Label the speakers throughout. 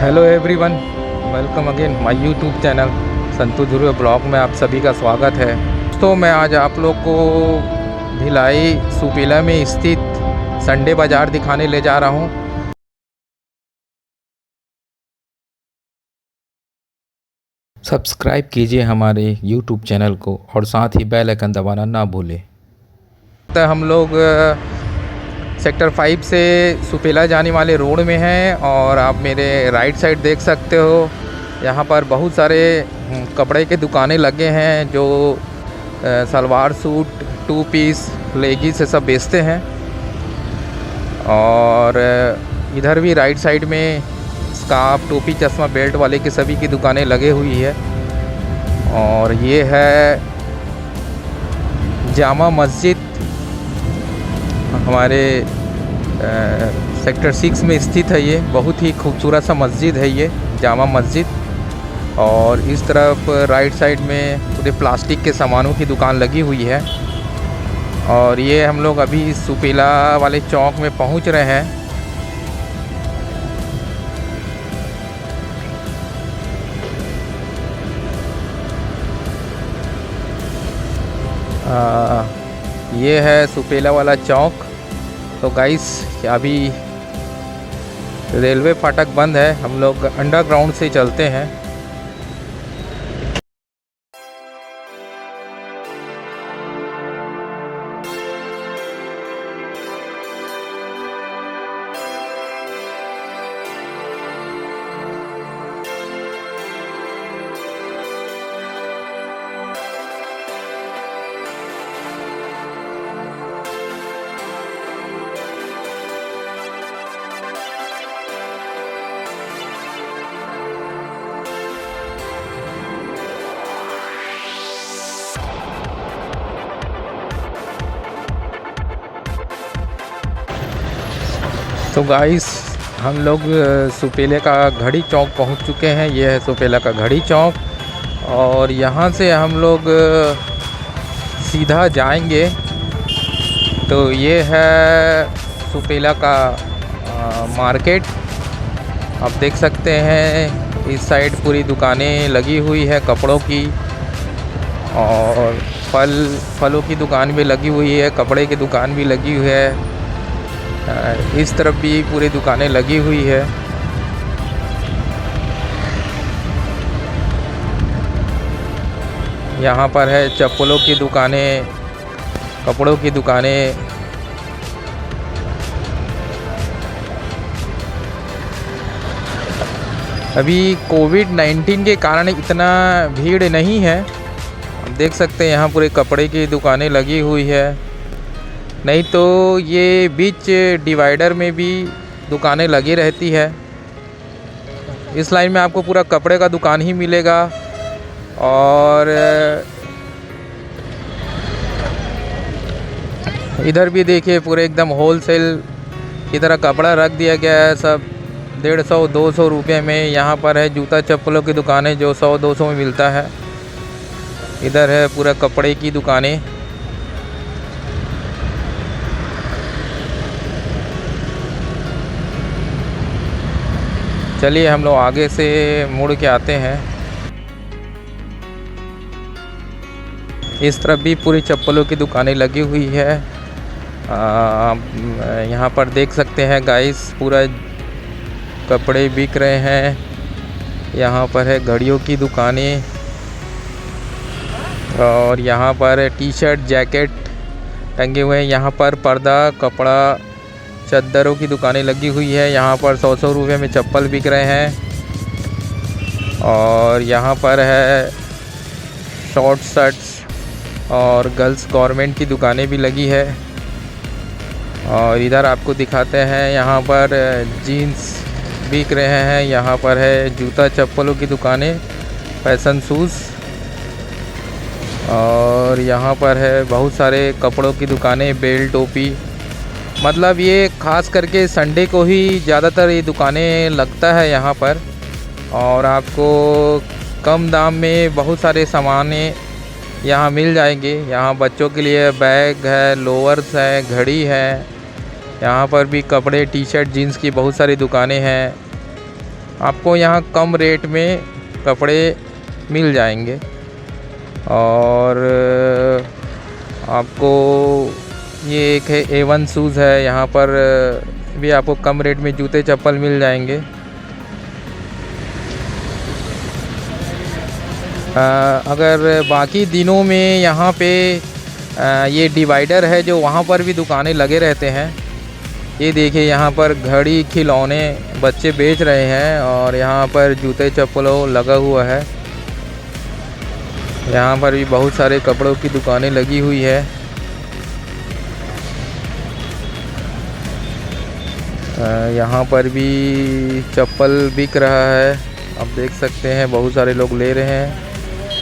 Speaker 1: Hello everyone, welcome again my YouTube channel Santu Dhruv blog में आप सभी का स्वागत है। दोस्तों, मैं आज आप लोग को भिलाई सुपेला में स्थित संडे बाज़ार दिखाने ले जा रहा हूँ। सब्सक्राइब कीजिए हमारे यूट्यूब चैनल को और साथ ही बेल आइकन दबाना ना भूलें। तो हम लोग सेक्टर 5 से सुपेला जाने वाले रोड में हैं और आप मेरे राइट साइड देख सकते हो, यहाँ पर बहुत सारे कपड़े के दुकानें लगे हैं जो सलवार सूट, 2 पीस, लेगीज से सब बेचते हैं। और इधर भी राइट साइड में स्कार्फ, टोपी, चश्मा, बेल्ट वाले के सभी की दुकानें लगे हुई है। और ये है जामा मस्जिद, हमारे सेक्टर 6 में स्थित है। ये बहुत ही खूबसूरत सा मस्जिद है, ये जामा मस्जिद। और इस तरफ राइट साइड में पूरे प्लास्टिक के सामानों की दुकान लगी हुई है। और ये हम लोग अभी सुपेला वाले चौक में पहुंच रहे हैं। ये है सुपेला वाला चौक। तो गाइस, अभी रेलवे फाटक बंद है, हम लोग अंडरग्राउंड से चलते हैं। तो गाइस, हम लोग सुपेला का घड़ी चौक पहुंच चुके हैं। ये है सुपेला का घड़ी चौक और यहाँ से हम लोग सीधा जाएंगे। तो ये है सुपेला का मार्केट। आप देख सकते हैं इस साइड पूरी दुकानें लगी हुई है कपड़ों की, और फलों की दुकान भी लगी हुई है, कपड़े की दुकान भी लगी हुई है। इस तरफ भी पूरी दुकानें लगी हुई है। यहाँ पर है चप्पलों की दुकानें, कपड़ों की दुकानें। अभी कोविड-19 के कारण इतना भीड़ नहीं है। आप देख सकते हैं यहाँ पूरे कपड़े की दुकानें लगी हुई है। नहीं तो ये बीच डिवाइडर में भी दुकानें लगी रहती है। इस लाइन में आपको पूरा कपड़े का दुकान ही मिलेगा। और इधर भी देखिए पूरे एकदम होलसेल की तरह कपड़ा रख दिया गया है, सब 150-200 रुपये में। यहाँ पर है जूता चप्पलों की दुकानें जो 100-200 में मिलता है। इधर है पूरा कपड़े की दुकानें। चलिए हम लोग आगे से मुड़ के आते हैं। इस तरफ भी पूरी चप्पलों की दुकानें लगी हुई है। यहाँ पर देख सकते हैं गाइस, पूरा कपड़े बिक रहे हैं। यहाँ पर है घड़ियों की दुकानें और यहाँ पर टी शर्ट, जैकेट टंगे हुए हैं। यहाँ पर पर्दा, कपड़ा, चद्दरों की दुकानें लगी हुई है। यहाँ पर 100-100 रुपये में चप्पल बिक रहे हैं। और यहाँ पर है शॉर्ट शर्ट्स और गर्ल्स गॉरमेंट की दुकानें भी लगी है। और इधर आपको दिखाते हैं, यहाँ पर जीन्स बिक रहे हैं। यहाँ पर है जूता चप्पलों की दुकानें, फैशन शूज़। और यहाँ पर है बहुत सारे कपड़ों की दुकानें, बेल्ट, टोपी। मतलब ये ख़ास करके संडे को ही ज़्यादातर ये दुकानें लगता है यहाँ पर। और आपको कम दाम में बहुत सारे सामानें यहाँ मिल जाएंगे। यहाँ बच्चों के लिए बैग है, लोअर्स है, घड़ी है। यहाँ पर भी कपड़े, टी शर्ट, जीन्स की बहुत सारी दुकानें हैं। आपको यहाँ कम रेट में कपड़े मिल जाएंगे। और आपको ये एक है A1 शूज़ है, यहाँ पर भी आपको कम रेट में जूते चप्पल मिल जाएंगे। अगर बाकी दिनों में यहाँ पे ये डिवाइडर है जो वहाँ पर भी दुकानें लगे रहते हैं। ये देखिए यहाँ पर घड़ी खिलौने बच्चे बेच रहे हैं और यहाँ पर जूते चप्पलों लगा हुआ है। यहाँ पर भी बहुत सारे कपड़ों की दुकानें लगी हुई है। यहाँ पर भी चप्पल बिक रहा है, आप देख सकते हैं बहुत सारे लोग ले रहे हैं।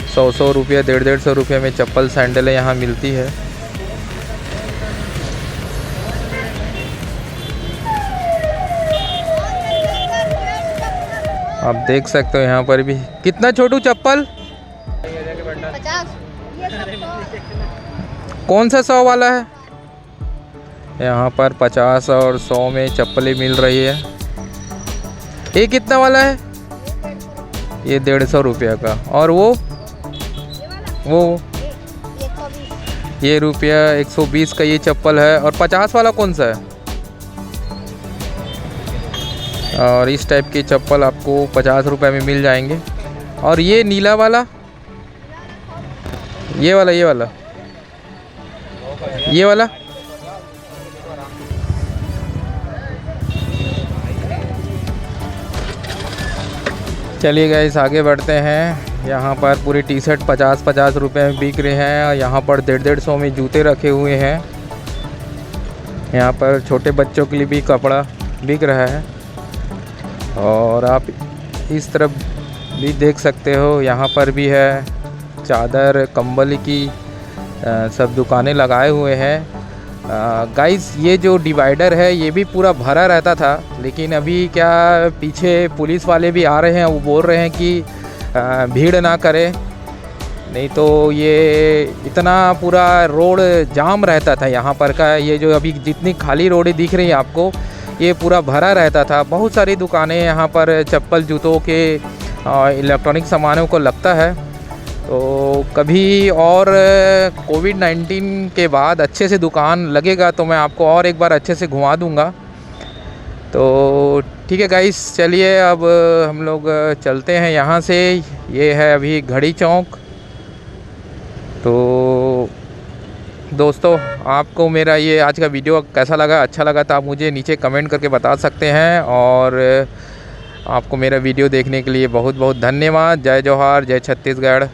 Speaker 1: 100 रुपये 150 रुपये में चप्पल सैंडलें यहाँ मिलती है। आप देख सकते हो यहाँ पर भी कितना छोटू चप्पल
Speaker 2: 50।
Speaker 1: कौन सा 100 वाला है? यहाँ पर 50 और 100 में चप्पलें मिल रही है। ये कितना वाला है? ये 150 रुपये का। और वो ये रुपया 120 का ये चप्पल है। और 50 वाला कौन सा है? और इस टाइप की चप्पल आपको 50 रुपये में मिल जाएंगे। और ये नीला वाला, ये वाला चलिए गाइस आगे बढ़ते हैं। यहाँ पर पूरी टी शर्ट 50-50 रुपये में बिक रहे हैं और यहाँ पर 150 में जूते रखे हुए हैं। यहाँ पर छोटे बच्चों के लिए भी कपड़ा बिक रहा है। और आप इस तरफ भी देख सकते हो, यहाँ पर भी है चादर कंबल की सब दुकानें लगाए हुए हैं। गाइस ये जो डिवाइडर है ये भी पूरा भरा रहता था, लेकिन अभी क्या पीछे पुलिस वाले भी आ रहे हैं, वो बोल रहे हैं कि भीड़ ना करें, नहीं तो ये इतना पूरा रोड जाम रहता था यहाँ पर का। ये जो अभी जितनी खाली रोडें दिख रही हैं आपको, ये पूरा भरा रहता था। बहुत सारी दुकानें यहाँ पर चप्पल जूतों के इलेक्ट्रॉनिक सामानों को लगता है। तो कभी और कोविड-19 के बाद अच्छे से दुकान लगेगा तो मैं आपको और एक बार अच्छे से घुमा दूंगा। तो ठीक है गाइस, चलिए अब हम लोग चलते हैं यहाँ से। ये है अभी घड़ी चौक। तो दोस्तों आपको मेरा ये आज का वीडियो कैसा लगा, अच्छा लगा तो आप मुझे नीचे कमेंट करके बता सकते हैं। और आपको मेरा वीडियो देखने के लिए बहुत बहुत धन्यवाद। जय जोहार, जय छत्तीसगढ़।